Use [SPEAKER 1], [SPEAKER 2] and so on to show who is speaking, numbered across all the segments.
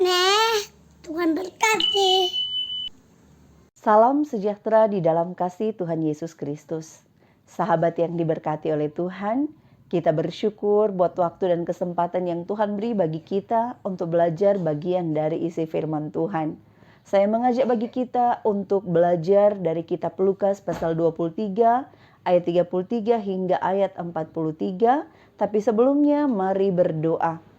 [SPEAKER 1] Nih, Tuhan berkati.
[SPEAKER 2] Salam sejahtera di dalam kasih Tuhan Yesus Kristus. Sahabat yang diberkati oleh Tuhan, kita bersyukur buat waktu dan kesempatan yang Tuhan beri bagi kita untuk belajar bagian dari isi firman Tuhan. Saya mengajak bagi kita untuk belajar dari kitab Lukas pasal 23 ayat 33 hingga ayat 43. Tapi sebelumnya mari berdoa.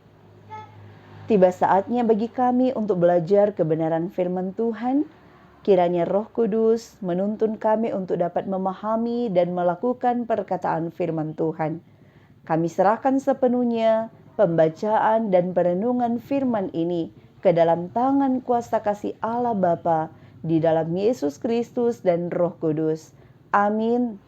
[SPEAKER 2] Tiba saatnya bagi kami untuk belajar kebenaran firman Tuhan. Kiranya Roh Kudus menuntun kami untuk dapat memahami dan melakukan perkataan firman Tuhan. Kami serahkan sepenuhnya pembacaan dan perenungan firman ini ke dalam tangan kuasa kasih Allah Bapa di dalam Yesus Kristus dan Roh Kudus. Amin.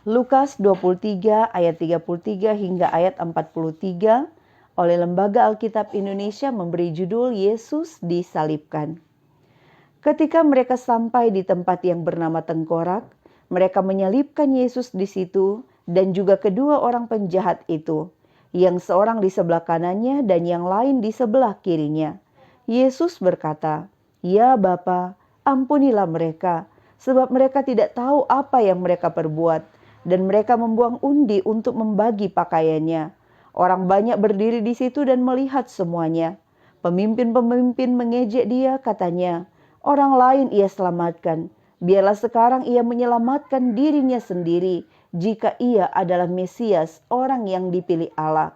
[SPEAKER 2] Lukas 23 ayat 33 hingga ayat 43 oleh Lembaga Alkitab Indonesia memberi judul Yesus disalibkan. Ketika mereka sampai di tempat yang bernama Tengkorak, mereka menyalibkan Yesus di situ dan juga kedua orang penjahat itu, yang seorang di sebelah kanannya dan yang lain di sebelah kirinya. Yesus berkata, "Ya Bapa, ampunilah mereka, sebab mereka tidak tahu apa yang mereka perbuat." Dan mereka membuang undi untuk membagi pakaiannya. Orang banyak berdiri di situ dan melihat semuanya. Pemimpin-pemimpin mengejek dia, katanya, "Orang lain ia selamatkan. Biarlah sekarang ia menyelamatkan dirinya sendiri jika ia adalah Mesias, orang yang dipilih Allah."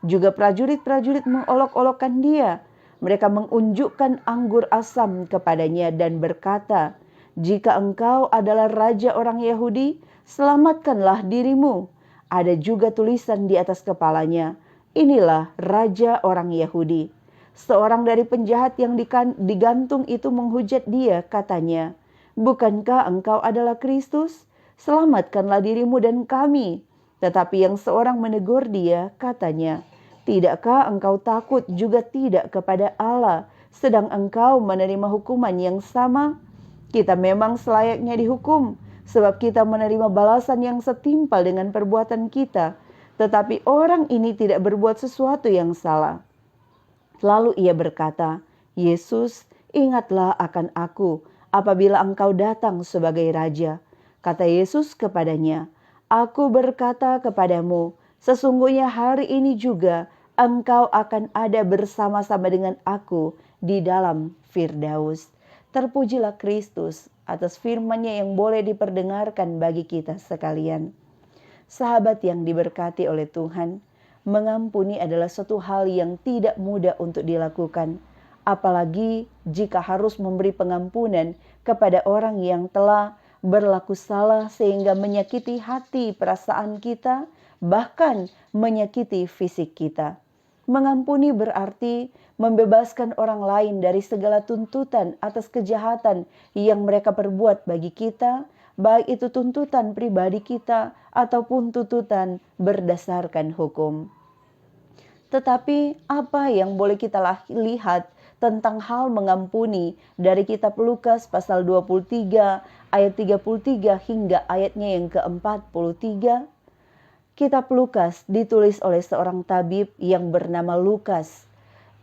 [SPEAKER 2] Juga prajurit-prajurit mengolok-olokkan dia. Mereka mengunjukkan anggur asam kepadanya dan berkata, "Jika engkau adalah raja orang Yahudi, selamatkanlah dirimu." Ada juga tulisan di atas kepalanya, "Inilah Raja orang Yahudi." Seorang dari penjahat yang digantung itu menghujat dia, katanya, "Bukankah engkau adalah Kristus? Selamatkanlah dirimu dan kami." Tetapi yang seorang menegur dia, katanya, "Tidakkah engkau takut juga tidak kepada Allah, sedang engkau menerima hukuman yang sama? Kita memang selayaknya dihukum, sebab kita menerima balasan yang setimpal dengan perbuatan kita. Tetapi orang ini tidak berbuat sesuatu yang salah." Lalu ia berkata, "Yesus, ingatlah akan aku apabila engkau datang sebagai raja." Kata Yesus kepadanya, "Aku berkata kepadamu, sesungguhnya hari ini juga engkau akan ada bersama-sama dengan aku di dalam Firdaus." Terpujilah Kristus atas firman-Nya yang boleh diperdengarkan bagi kita sekalian. Sahabat yang diberkati oleh Tuhan, mengampuni adalah suatu hal yang tidak mudah untuk dilakukan, apalagi jika harus memberi pengampunan kepada orang yang telah berlaku salah sehingga menyakiti hati perasaan kita, bahkan menyakiti fisik kita. Mengampuni berarti membebaskan orang lain dari segala tuntutan atas kejahatan yang mereka perbuat bagi kita, baik itu tuntutan pribadi kita ataupun tuntutan berdasarkan hukum. Tetapi apa yang boleh kita lihat tentang hal mengampuni dari kitab Lukas pasal 23 ayat 33 hingga ayatnya yang ke-43? Kitab Lukas ditulis oleh seorang tabib yang bernama Lukas.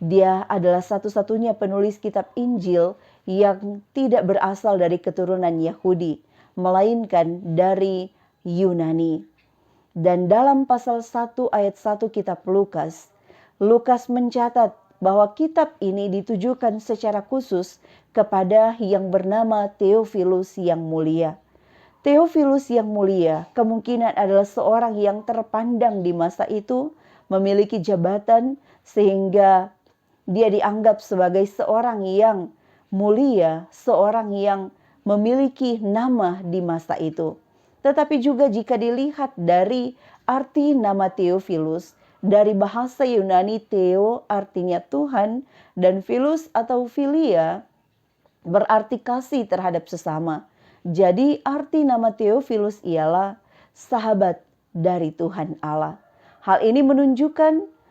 [SPEAKER 2] Dia adalah satu-satunya penulis kitab Injil yang tidak berasal dari keturunan Yahudi, melainkan dari Yunani. Dan dalam pasal 1 ayat 1 kitab Lukas, Lukas mencatat bahwa kitab ini ditujukan secara khusus kepada yang bernama Theophilus yang mulia. Theophilus yang mulia kemungkinan adalah seorang yang terpandang di masa itu, memiliki jabatan sehingga dia dianggap sebagai seorang yang mulia, seorang yang memiliki nama di masa itu. Tetapi juga jika dilihat dari arti nama Theophilus, dari bahasa Yunani Theo artinya Tuhan dan Philus atau Philia berarti kasih terhadap sesama. Jadi arti nama Theophilus ialah sahabat dari Tuhan Allah. Hal ini menunjukkan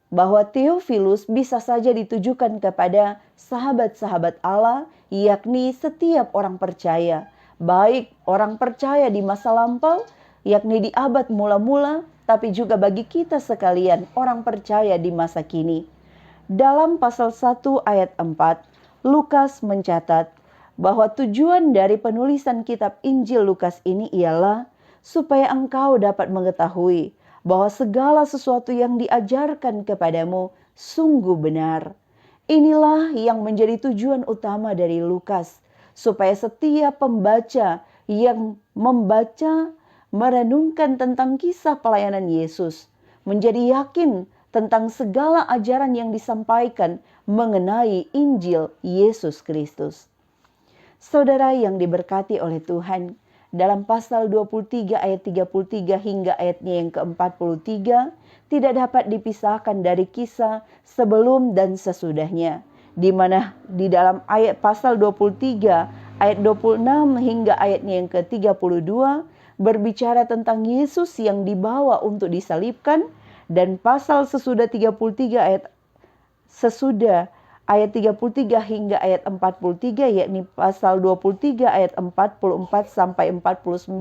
[SPEAKER 2] bahwa Theophilus bisa saja ditujukan kepada sahabat-sahabat Allah, yakni setiap orang percaya. Baik orang percaya di masa lampau, yakni di abad mula-mula, tapi juga bagi kita sekalian orang percaya di masa kini. Dalam pasal 1 ayat 4, Lukas mencatat bahwa tujuan dari penulisan kitab Injil Lukas ini ialah supaya engkau dapat mengetahui bahwa segala sesuatu yang diajarkan kepadamu sungguh benar. Inilah yang menjadi tujuan utama dari Lukas, supaya setiap pembaca yang membaca, merenungkan tentang kisah pelayanan Yesus, menjadi yakin tentang segala ajaran yang disampaikan mengenai Injil Yesus Kristus. Saudara yang diberkati oleh Tuhan, dalam pasal 23 ayat 33 hingga ayatnya yang ke-43 tidak dapat dipisahkan dari kisah sebelum dan sesudahnya, di mana di dalam ayat pasal 23 ayat 26 hingga ayatnya yang ke-32 berbicara tentang Yesus yang dibawa untuk disalibkan, dan pasal sesudah 33 ayat sesudah ayat 33 hingga ayat 43, yakni pasal 23 ayat 44 sampai 49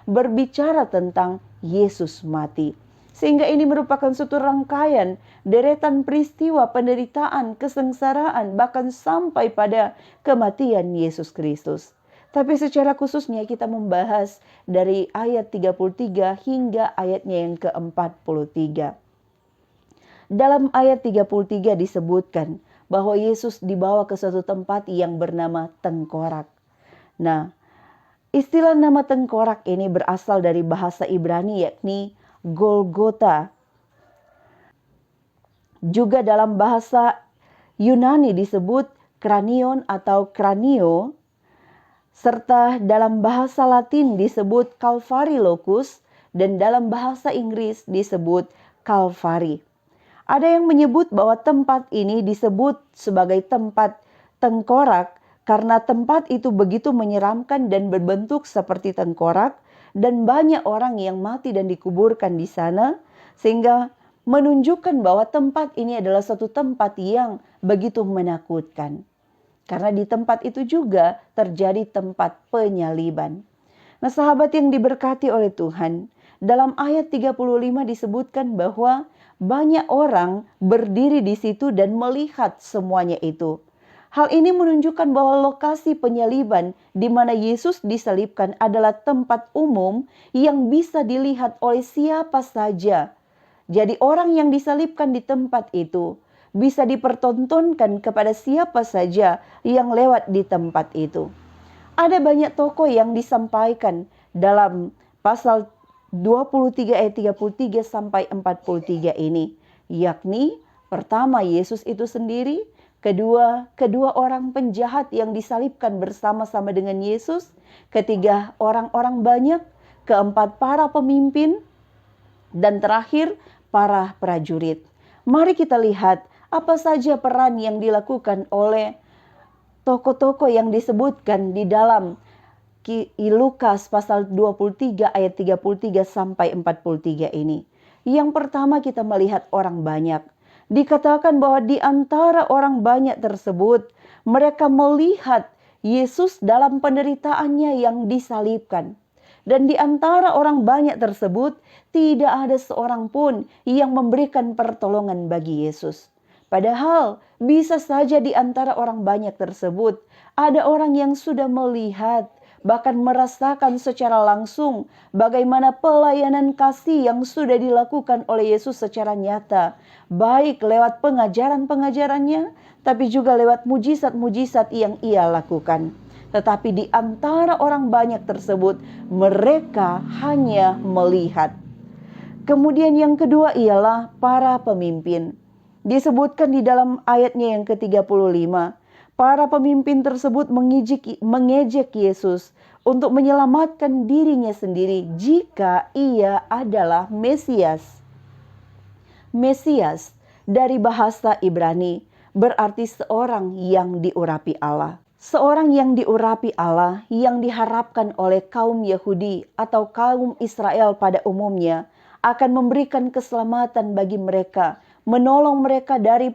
[SPEAKER 2] berbicara tentang Yesus mati. Sehingga ini merupakan suatu rangkaian deretan peristiwa penderitaan, kesengsaraan, bahkan sampai pada kematian Yesus Kristus. Tapi secara khususnya kita membahas dari ayat 33 hingga ayatnya yang ke-43. Dalam ayat 33 disebutkan bahwa Yesus dibawa ke suatu tempat yang bernama Tengkorak. Nah, istilah nama Tengkorak ini berasal dari bahasa Ibrani, yakni Golgota. Juga dalam bahasa Yunani disebut kranion atau kranio, serta dalam bahasa Latin disebut Calvary Locus, dan dalam bahasa Inggris disebut Calvary. Ada yang menyebut bahwa tempat ini disebut sebagai tempat tengkorak karena tempat itu begitu menyeramkan dan berbentuk seperti tengkorak, dan banyak orang yang mati dan dikuburkan di sana, sehingga menunjukkan bahwa tempat ini adalah satu tempat yang begitu menakutkan. Karena di tempat itu juga terjadi tempat penyaliban. Nah, sahabat yang diberkati oleh Tuhan, dalam ayat 35 disebutkan bahwa banyak orang berdiri di situ dan melihat semuanya itu. Hal ini menunjukkan bahwa lokasi penyaliban di mana Yesus disalibkan adalah tempat umum yang bisa dilihat oleh siapa saja. Jadi orang yang disalibkan di tempat itu bisa dipertontonkan kepada siapa saja yang lewat di tempat itu. Ada banyak tokoh yang disampaikan dalam pasal 23 ayat 33 sampai 43 ini, yakni pertama Yesus itu sendiri, kedua orang penjahat yang disalibkan bersama-sama dengan Yesus, ketiga orang-orang banyak, keempat para pemimpin, dan terakhir para prajurit. Mari kita lihat apa saja peran yang dilakukan oleh tokoh-tokoh yang disebutkan di dalam Lukas pasal 23 ayat 33 sampai 43 ini. Yang pertama kita melihat orang banyak. Dikatakan bahwa di antara orang banyak tersebut, mereka melihat Yesus dalam penderitaannya yang disalibkan. Dan di antara orang banyak tersebut, tidak ada seorang pun yang memberikan pertolongan bagi Yesus. Padahal bisa saja di antara orang banyak tersebut, ada orang yang sudah melihat, bahkan merasakan secara langsung bagaimana pelayanan kasih yang sudah dilakukan oleh Yesus secara nyata. Baik lewat pengajaran-pengajarannya, tapi juga lewat mujizat-mujizat yang ia lakukan. Tetapi di antara orang banyak tersebut, mereka hanya melihat. Kemudian yang kedua ialah para pemimpin. Disebutkan di dalam ayatnya yang ke-35. Para pemimpin tersebut mengejek Yesus untuk menyelamatkan dirinya sendiri jika ia adalah Mesias. Mesias dari bahasa Ibrani berarti seorang yang diurapi Allah. Seorang yang diurapi Allah yang diharapkan oleh kaum Yahudi atau kaum Israel pada umumnya akan memberikan keselamatan bagi mereka, menolong mereka dari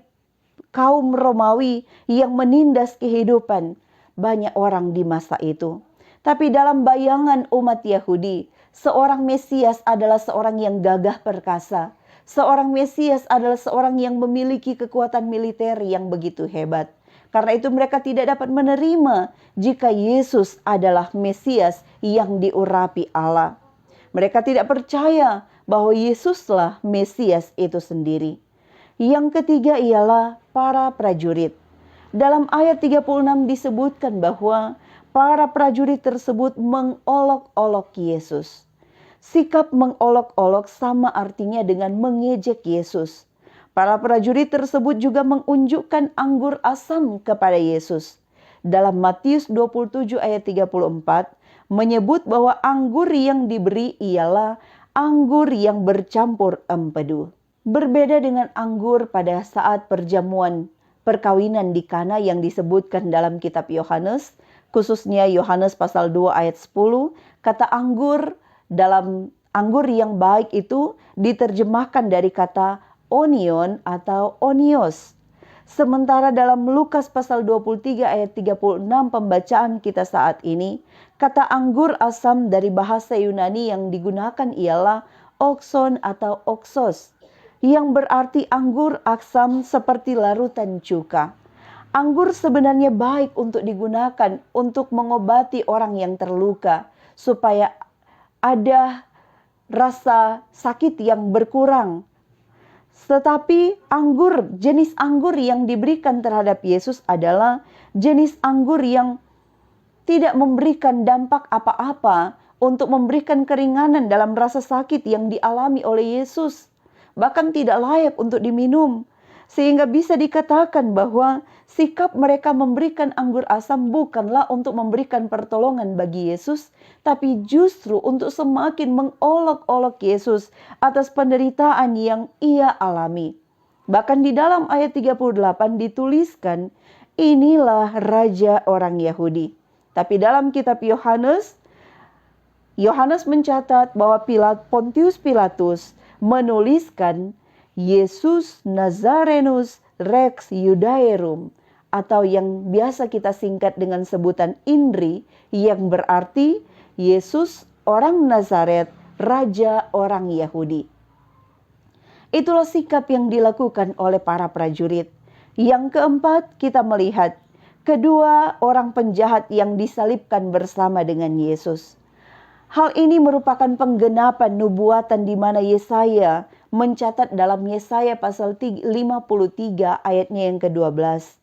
[SPEAKER 2] kaum Romawi yang menindas kehidupan banyak orang di masa itu. Tapi dalam bayangan umat Yahudi, seorang Mesias adalah seorang yang gagah perkasa, Seorang Mesias adalah seorang yang memiliki kekuatan militer yang begitu hebat. Karena itu mereka tidak dapat menerima jika Yesus adalah Mesias yang diurapi Allah. Mereka tidak percaya bahwa Yesuslah Mesias itu sendiri. Yang ketiga ialah para prajurit. Dalam ayat 36 disebutkan bahwa para prajurit tersebut mengolok-olok Yesus. Sikap mengolok-olok sama artinya dengan mengejek Yesus. Para prajurit tersebut juga mengunjukkan anggur asam kepada Yesus. Dalam Matius 27 ayat 34 menyebut bahwa anggur yang diberi ialah anggur yang bercampur empedu. Berbeda dengan anggur pada saat perjamuan perkawinan di Kana yang disebutkan dalam kitab Yohanes, khususnya Yohanes pasal 2 ayat 10, kata anggur dalam anggur yang baik itu diterjemahkan dari kata onion atau onios. Sementara dalam Lukas pasal 23 ayat 36 pembacaan kita saat ini, kata anggur asam dari bahasa Yunani yang digunakan ialah oxon atau oxos, yang berarti anggur asam seperti larutan cuka. Anggur sebenarnya baik untuk digunakan untuk mengobati orang yang terluka, supaya ada rasa sakit yang berkurang. Tetapi jenis anggur yang diberikan terhadap Yesus adalah jenis anggur yang tidak memberikan dampak apa-apa untuk memberikan keringanan dalam rasa sakit yang dialami oleh Yesus. Bahkan tidak layak untuk diminum. Sehingga bisa dikatakan bahwa sikap mereka memberikan anggur asam bukanlah untuk memberikan pertolongan bagi Yesus, tapi justru untuk semakin mengolok-olok Yesus atas penderitaan yang ia alami. Bahkan di dalam ayat 38 dituliskan, inilah raja orang Yahudi. Tapi dalam kitab Yohanes mencatat bahwa Pontius Pilatus menuliskan Yesus Nazarenus Rex Judaeum, atau yang biasa kita singkat dengan sebutan INRI, yang berarti Yesus orang Nazaret, Raja orang Yahudi. Itulah sikap yang dilakukan oleh para prajurit. Yang keempat, kita melihat kedua orang penjahat yang disalibkan bersama dengan Yesus. Hal ini merupakan penggenapan nubuatan di mana Yesaya mencatat dalam Yesaya pasal 53 ayatnya yang ke-12.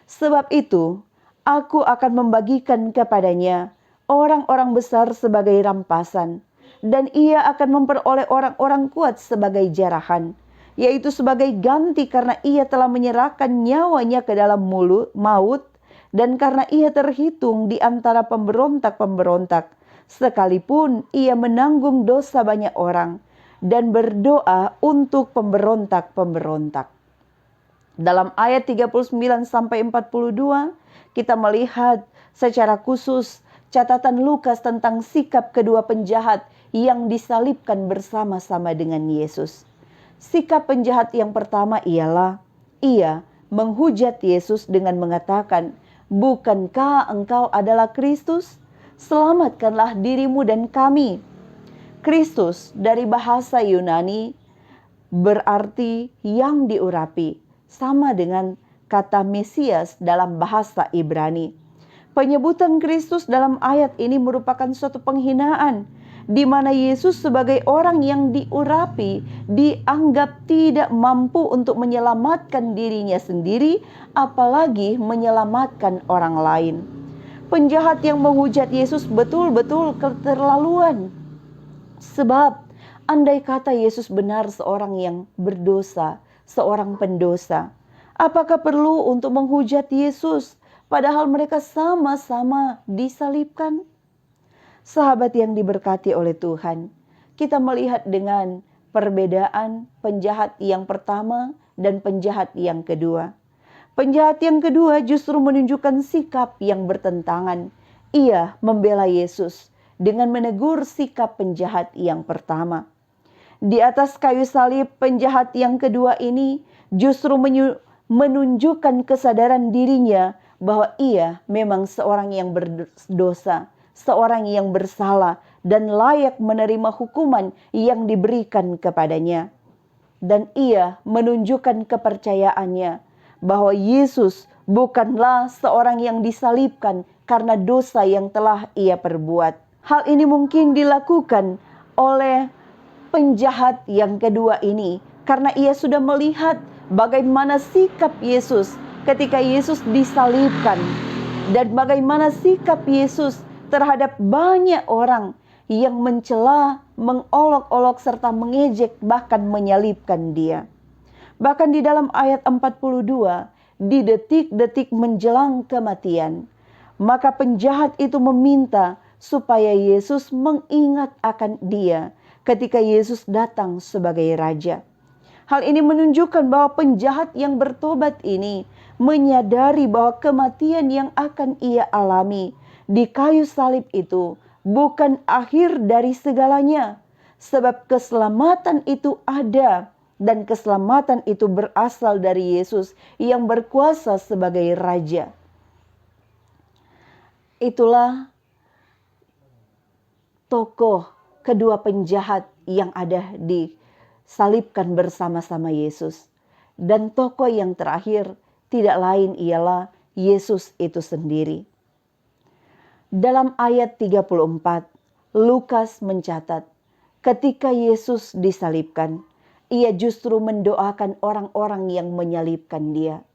[SPEAKER 2] Sebab itu, aku akan membagikan kepadanya orang-orang besar sebagai rampasan, dan ia akan memperoleh orang-orang kuat sebagai jarahan, yaitu sebagai ganti karena ia telah menyerahkan nyawanya ke dalam maut, dan karena ia terhitung di antara pemberontak-pemberontak, sekalipun ia menanggung dosa banyak orang, dan berdoa untuk pemberontak-pemberontak. Dalam ayat 39-42, kita melihat secara khusus catatan Lukas tentang sikap kedua penjahat yang disalibkan bersama-sama dengan Yesus. Sikap penjahat yang pertama ialah, ia menghujat Yesus dengan mengatakan, "Bukankah engkau adalah Kristus? Selamatkanlah dirimu dan kami." Kristus dari bahasa Yunani berarti yang diurapi, sama dengan kata Mesias dalam bahasa Ibrani. Penyebutan Kristus dalam ayat ini merupakan suatu penghinaan, di mana Yesus sebagai orang yang diurapi dianggap tidak mampu untuk menyelamatkan dirinya sendiri, apalagi menyelamatkan orang lain. Penjahat yang menghujat Yesus betul-betul keterlaluan. Sebab andai kata Yesus benar seorang yang berdosa, seorang pendosa, apakah perlu untuk menghujat Yesus padahal mereka sama-sama disalibkan? Sahabat yang diberkati oleh Tuhan, kita melihat dengan perbedaan penjahat yang pertama dan penjahat yang kedua. Penjahat yang kedua justru menunjukkan sikap yang bertentangan. Ia membela Yesus dengan menegur sikap penjahat yang pertama. Di atas kayu salib, penjahat yang kedua ini justru menunjukkan kesadaran dirinya bahwa ia memang seorang yang berdosa, seorang yang bersalah dan layak menerima hukuman yang diberikan kepadanya. dan ia menunjukkan kepercayaannya bahwa Yesus bukanlah seorang yang disalibkan karena dosa yang telah ia perbuat. Hal ini mungkin dilakukan oleh penjahat yang kedua ini karena ia sudah melihat bagaimana sikap Yesus ketika Yesus disalibkan dan bagaimana sikap Yesus terhadap banyak orang yang mencela, mengolok-olok serta mengejek bahkan menyalibkan dia. Bahkan di dalam ayat 42, di detik-detik menjelang kematian, maka penjahat itu meminta supaya Yesus mengingat akan dia ketika Yesus datang sebagai raja. Hal ini menunjukkan bahwa penjahat yang bertobat ini menyadari bahwa kematian yang akan ia alami di kayu salib itu bukan akhir dari segalanya, sebab keselamatan itu ada dan keselamatan itu berasal dari Yesus yang berkuasa sebagai raja. Itulah tokoh kedua penjahat yang ada disalibkan bersama-sama Yesus. Dan tokoh yang terakhir tidak lain ialah Yesus itu sendiri. Dalam ayat 34, Lukas mencatat, ketika Yesus disalibkan, ia justru mendoakan orang-orang yang menyalibkan dia.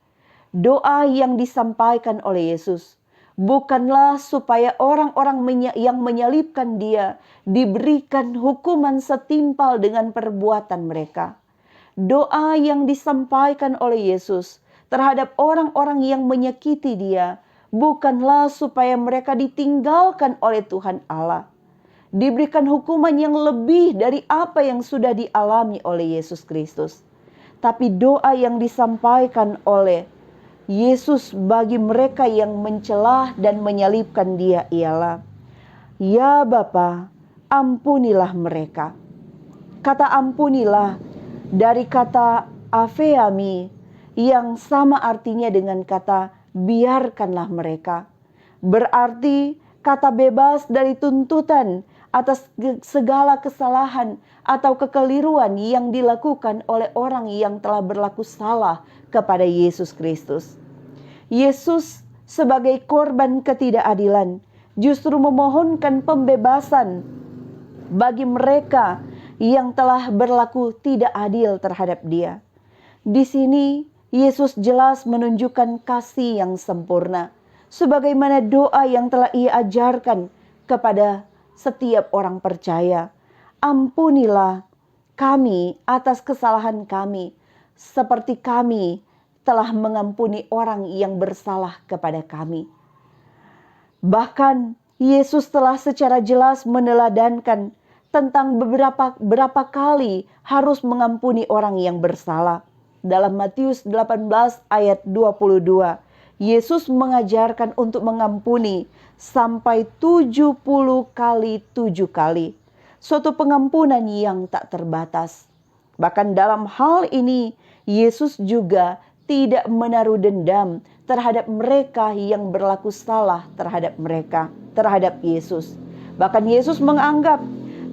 [SPEAKER 2] Doa yang disampaikan oleh Yesus bukanlah supaya orang-orang yang menyalibkan dia diberikan hukuman setimpal dengan perbuatan mereka. Doa yang disampaikan oleh Yesus terhadap orang-orang yang menyakiti dia bukanlah supaya mereka ditinggalkan oleh Tuhan Allah, diberikan hukuman yang lebih dari apa yang sudah dialami oleh Yesus Kristus. Tapi doa yang disampaikan oleh Yesus bagi mereka yang mencela dan menyalibkan dia ialah, "Ya Bapa, ampunilah mereka." Kata ampunilah dari kata apheami yang sama artinya dengan kata biarkanlah mereka. Berarti kata bebas dari tuntutan atas segala kesalahan atau kekeliruan yang dilakukan oleh orang yang telah berlaku salah kepada Yesus Kristus. Yesus sebagai korban ketidakadilan justru memohonkan pembebasan bagi mereka yang telah berlaku tidak adil terhadap dia. Di sini Yesus jelas menunjukkan kasih yang sempurna, sebagaimana doa yang telah ia ajarkan kepada setiap orang percaya. Ampunilah kami atas kesalahan kami, seperti kami telah mengampuni orang yang bersalah kepada kami. Bahkan Yesus telah secara jelas meneladankan tentang berapa kali harus mengampuni orang yang bersalah. Dalam Matius 18 ayat 22, Yesus mengajarkan untuk mengampuni sampai 70 kali 7 kali. Suatu pengampunan yang tak terbatas. Bahkan dalam hal ini, Yesus juga tidak menaruh dendam terhadap mereka yang berlaku salah terhadap Yesus. Bahkan Yesus menganggap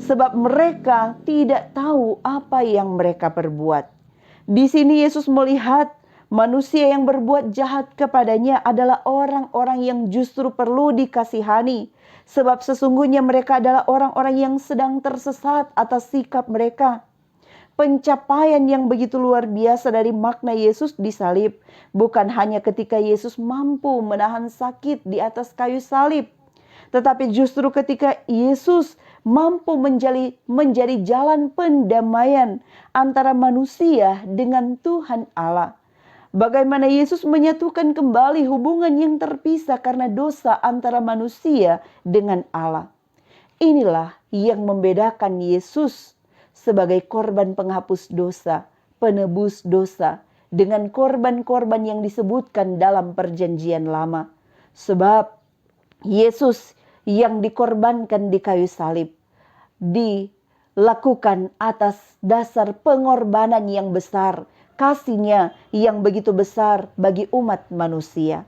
[SPEAKER 2] sebab mereka tidak tahu apa yang mereka perbuat. Di sini Yesus melihat manusia yang berbuat jahat kepadanya adalah orang-orang yang justru perlu dikasihani. Sebab sesungguhnya mereka adalah orang-orang yang sedang tersesat atas sikap mereka. Pencapaian yang begitu luar biasa dari makna Yesus disalib bukan hanya ketika Yesus mampu menahan sakit di atas kayu salib, tetapi justru ketika Yesus mampu menjadi jalan pendamaian antara manusia dengan Tuhan Allah. Bagaimana Yesus menyatukan kembali hubungan yang terpisah karena dosa antara manusia dengan Allah. Inilah yang membedakan Yesus sebagai korban penghapus dosa, penebus dosa, dengan korban-korban yang disebutkan dalam perjanjian lama. Sebab Yesus yang dikorbankan di kayu salib dilakukan atas dasar pengorbanan yang besar, kasihnya yang begitu besar bagi umat manusia.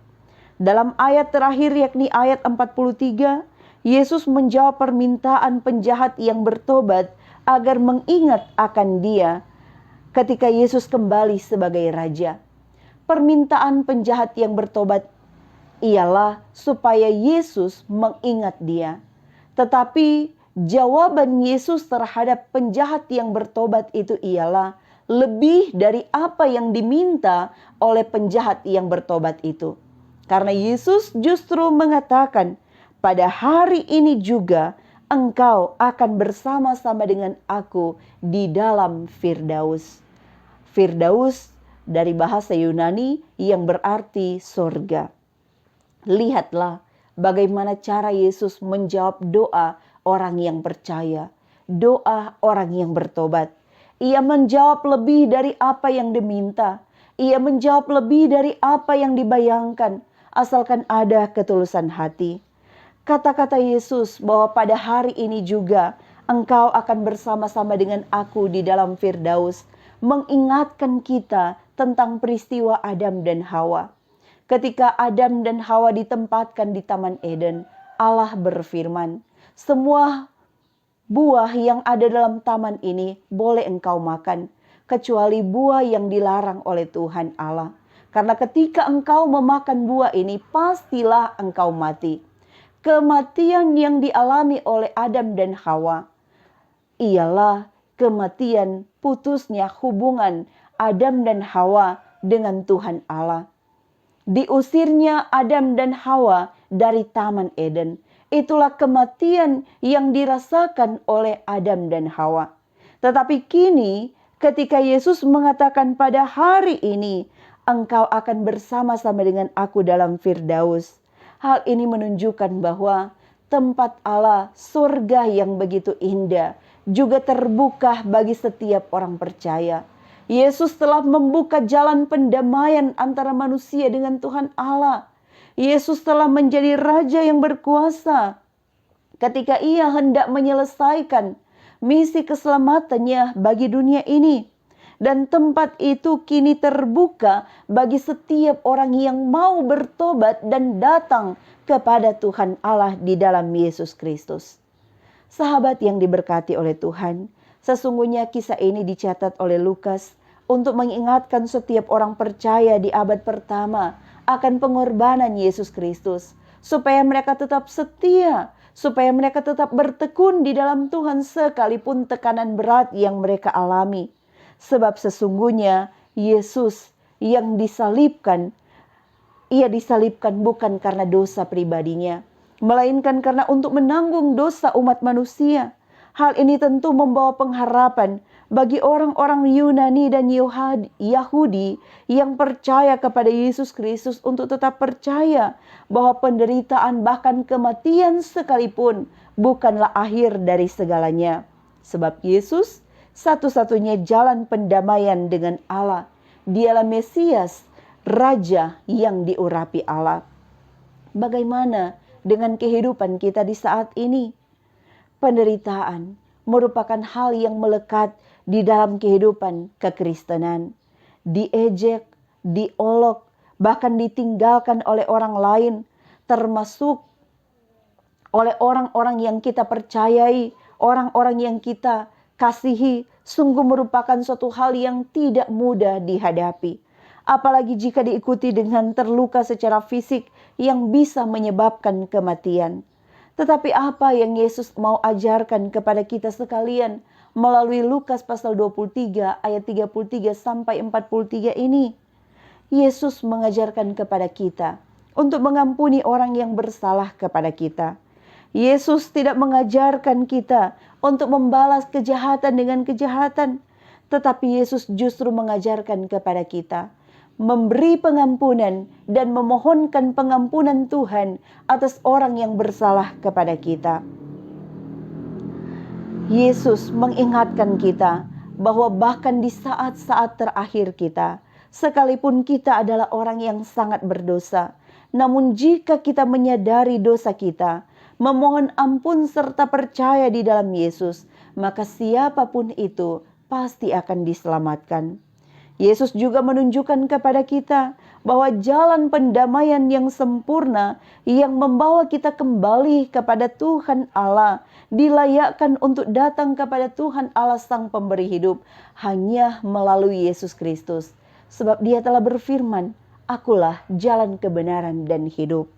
[SPEAKER 2] Dalam ayat terakhir yakni ayat 43, Yesus menjawab permintaan penjahat yang bertobat agar mengingat akan dia ketika Yesus kembali sebagai Raja. Permintaan penjahat yang bertobat ialah supaya Yesus mengingat dia. Tetapi jawaban Yesus terhadap penjahat yang bertobat itu ialah lebih dari apa yang diminta oleh penjahat yang bertobat itu. Karena Yesus justru mengatakan, pada hari ini juga engkau akan bersama-sama dengan aku di dalam Firdaus. Firdaus dari bahasa Yunani yang berarti sorga. Lihatlah bagaimana cara Yesus menjawab doa orang yang percaya, doa orang yang bertobat. Ia menjawab lebih dari apa yang diminta. Ia menjawab lebih dari apa yang dibayangkan, asalkan ada ketulusan hati. Kata-kata Yesus bahwa pada hari ini juga engkau akan bersama-sama dengan aku di dalam Firdaus, mengingatkan kita tentang peristiwa Adam dan Hawa. Ketika Adam dan Hawa ditempatkan di Taman Eden, Allah berfirman, semua buah yang ada dalam taman ini boleh engkau makan, kecuali buah yang dilarang oleh Tuhan Allah. Karena ketika engkau memakan buah ini, pastilah engkau mati. Kematian yang dialami oleh Adam dan Hawa ialah kematian putusnya hubungan Adam dan Hawa dengan Tuhan Allah. Diusirnya Adam dan Hawa dari Taman Eden. Itulah kematian yang dirasakan oleh Adam dan Hawa. Tetapi kini ketika Yesus mengatakan pada hari ini engkau akan bersama-sama dengan aku dalam Firdaus. Hal ini menunjukkan bahwa tempat Allah, surga yang begitu indah, juga terbuka bagi setiap orang percaya. Yesus telah membuka jalan pendamaian antara manusia dengan Tuhan Allah. Yesus telah menjadi Raja yang berkuasa. Ketika ia hendak menyelesaikan misi keselamatannya bagi dunia ini. Dan tempat itu kini terbuka bagi setiap orang yang mau bertobat dan datang kepada Tuhan Allah di dalam Yesus Kristus. Sahabat yang diberkati oleh Tuhan, sesungguhnya kisah ini dicatat oleh Lukas untuk mengingatkan setiap orang percaya di abad pertama akan pengorbanan Yesus Kristus, supaya mereka tetap setia, supaya mereka tetap bertekun di dalam Tuhan sekalipun tekanan berat yang mereka alami. Sebab sesungguhnya Yesus yang disalibkan, ia disalibkan bukan karena dosa pribadinya, melainkan karena untuk menanggung dosa umat manusia. Hal ini tentu membawa pengharapan bagi orang-orang Yunani dan Yahudi yang percaya kepada Yesus Kristus untuk tetap percaya bahwa penderitaan bahkan kematian sekalipun bukanlah akhir dari segalanya. Sebab Yesus satu-satunya jalan pendamaian dengan Allah. Dialah Mesias, Raja yang diurapi Allah. Bagaimana dengan kehidupan kita di saat ini? Penderitaan merupakan hal yang melekat di dalam kehidupan kekristenan. Diejek, diolok, bahkan ditinggalkan oleh orang lain, termasuk oleh orang-orang yang kita percayai, orang-orang yang kita kasihi, sungguh merupakan suatu hal yang tidak mudah dihadapi. Apalagi jika diikuti dengan terluka secara fisik yang bisa menyebabkan kematian. Tetapi apa yang Yesus mau ajarkan kepada kita sekalian melalui Lukas pasal 23 ayat 33 sampai 43 ini? Yesus mengajarkan kepada kita untuk mengampuni orang yang bersalah kepada kita. Yesus tidak mengajarkan kita untuk membalas kejahatan dengan kejahatan, tetapi Yesus justru mengajarkan kepada kita memberi pengampunan dan memohonkan pengampunan Tuhan atas orang yang bersalah kepada kita. Yesus mengingatkan kita bahwa bahkan di saat-saat terakhir kita, sekalipun kita adalah orang yang sangat berdosa, namun jika kita menyadari dosa kita, memohon ampun serta percaya di dalam Yesus, maka siapapun itu pasti akan diselamatkan. Yesus juga menunjukkan kepada kita bahwa jalan pendamaian yang sempurna yang membawa kita kembali kepada Tuhan Allah, dilayakkan untuk datang kepada Tuhan Allah Sang Pemberi hidup, hanya melalui Yesus Kristus. Sebab Dia telah berfirman, "Akulah jalan kebenaran dan hidup."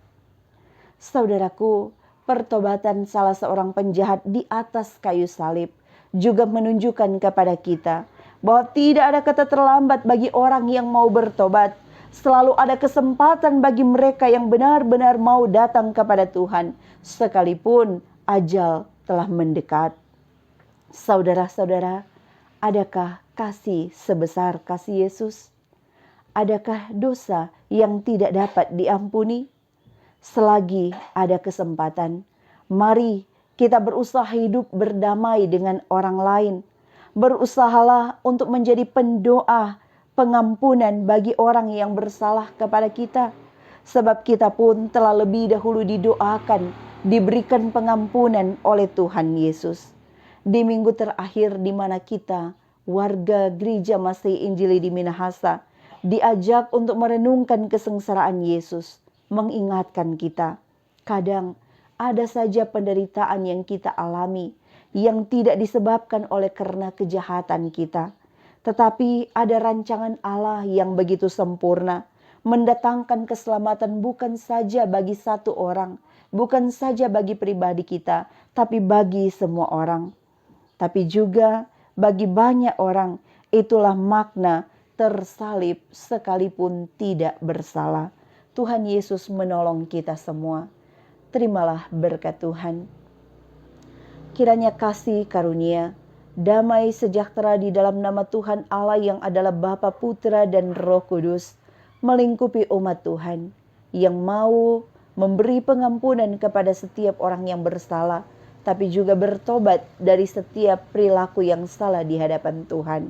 [SPEAKER 2] Saudaraku, pertobatan salah seorang penjahat di atas kayu salib juga menunjukkan kepada kita bahwa tidak ada kata terlambat bagi orang yang mau bertobat. Selalu ada kesempatan bagi mereka yang benar-benar mau datang kepada Tuhan, sekalipun ajal telah mendekat. Saudara-saudara, adakah kasih sebesar kasih Yesus? Adakah dosa yang tidak dapat diampuni? Selagi ada kesempatan, mari kita berusaha hidup berdamai dengan orang lain. Berusahalah untuk menjadi pendoa pengampunan bagi orang yang bersalah kepada kita. Sebab kita pun telah lebih dahulu didoakan, diberikan pengampunan oleh Tuhan Yesus. Di minggu terakhir di mana kita, warga Gereja Masih Injili di Minahasa, diajak untuk merenungkan kesengsaraan Yesus, mengingatkan kita, kadang ada saja penderitaan yang kita alami yang tidak disebabkan oleh karena kejahatan kita. Tetapi ada rancangan Allah yang begitu sempurna, mendatangkan keselamatan bukan saja bagi satu orang, bukan saja bagi pribadi kita, tapi bagi semua orang. Tapi juga bagi banyak orang. Itulah makna tersalib sekalipun tidak bersalah. Tuhan Yesus menolong kita semua. Terimalah berkat Tuhan. Kiranya kasih karunia, damai sejahtera di dalam nama Tuhan Allah yang adalah Bapa, Putra, dan Roh Kudus melingkupi umat Tuhan yang mau memberi pengampunan kepada setiap orang yang bersalah, tapi juga bertobat dari setiap perilaku yang salah di hadapan Tuhan.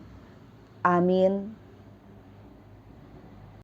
[SPEAKER 2] Amin.